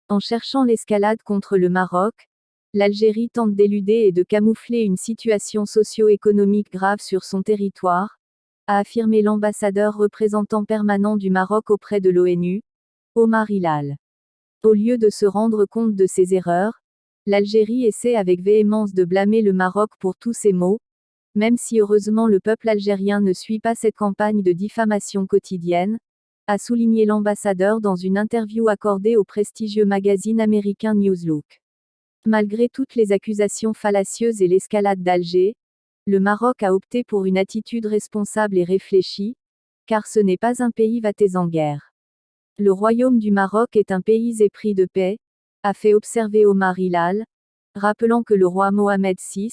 En cherchant l'escalade contre le Maroc, l'Algérie tente d'éluder et de camoufler une situation socio-économique grave sur son territoire, a affirmé l'ambassadeur représentant permanent du Maroc auprès de l'ONU, Omar Hilal. Au lieu de se rendre compte de ses erreurs, l'Algérie essaie avec véhémence de blâmer le Maroc pour tous ces maux, même si heureusement le peuple algérien ne suit pas cette campagne de diffamation quotidienne, a souligné l'ambassadeur dans une interview accordée au prestigieux magazine américain Newslook. Malgré toutes les accusations fallacieuses et l'escalade d'Alger, le Maroc a opté pour une attitude responsable et réfléchie, car ce n'est pas un pays vaté en guerre. Le Royaume du Maroc est un pays épris de paix, a fait observer Omar Hilal, rappelant que le roi Mohamed VI,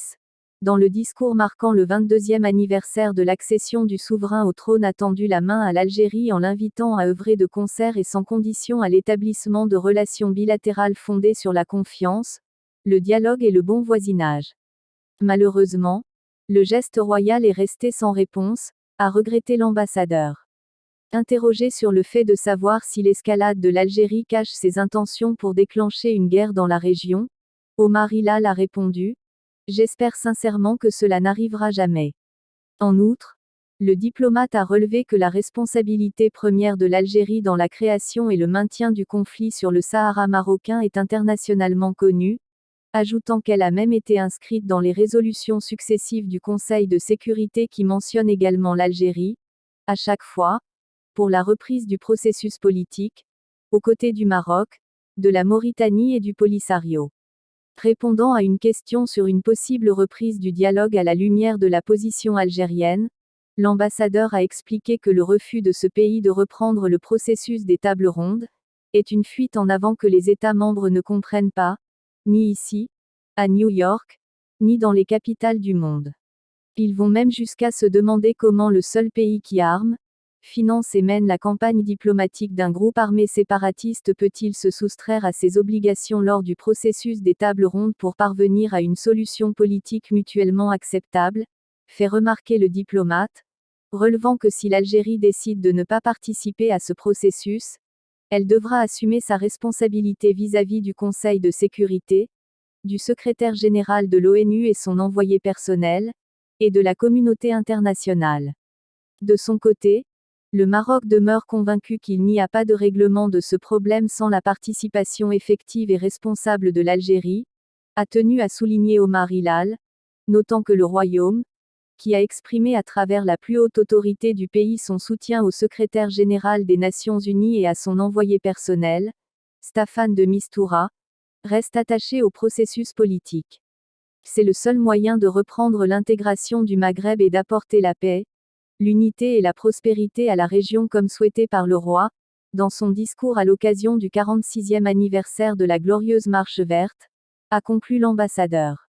dans le discours marquant le 22e anniversaire de l'accession du souverain au trône, a tendu la main à l'Algérie en l'invitant à œuvrer de concert et sans condition à l'établissement de relations bilatérales fondées sur la confiance, le dialogue et le bon voisinage. Malheureusement, le geste royal est resté sans réponse, a regretté l'ambassadeur. Interrogé sur le fait de savoir si l'escalade de l'Algérie cache ses intentions pour déclencher une guerre dans la région, Omar Hilal a répondu: « J'espère sincèrement que cela n'arrivera jamais. » En outre, le diplomate a relevé que la responsabilité première de l'Algérie dans la création et le maintien du conflit sur le Sahara marocain est internationalement connue, ajoutant qu'elle a même été inscrite dans les résolutions successives du Conseil de sécurité qui mentionnent également l'Algérie, à chaque fois, pour la reprise du processus politique, aux côtés du Maroc, de la Mauritanie et du Polisario. Répondant à une question sur une possible reprise du dialogue à la lumière de la position algérienne, l'ambassadeur a expliqué que le refus de ce pays de reprendre le processus des tables rondes est une fuite en avant que les États membres ne comprennent pas, ni ici, à New York, ni dans les capitales du monde. Ils vont même jusqu'à se demander comment le seul pays qui arme, finance et mène la campagne diplomatique d'un groupe armé séparatiste peut-il se soustraire à ses obligations lors du processus des tables rondes pour parvenir à une solution politique mutuellement acceptable, fait remarquer le diplomate, relevant que si l'Algérie décide de ne pas participer à ce processus, elle devra assumer sa responsabilité vis-à-vis du Conseil de sécurité, du secrétaire général de l'ONU et son envoyé personnel, et de la communauté internationale. De son côté, le Maroc demeure convaincu qu'il n'y a pas de règlement de ce problème sans la participation effective et responsable de l'Algérie, a tenu à souligner Omar Hilal, notant que le Royaume, qui a exprimé à travers la plus haute autorité du pays son soutien au secrétaire général des Nations Unies et à son envoyé personnel, Staffan de Mistura, reste attaché au processus politique. C'est le seul moyen de reprendre l'intégration du Maghreb et d'apporter la paix, l'unité et la prospérité à la région comme souhaité par le roi, dans son discours à l'occasion du 46e anniversaire de la glorieuse Marche verte, a conclu l'ambassadeur.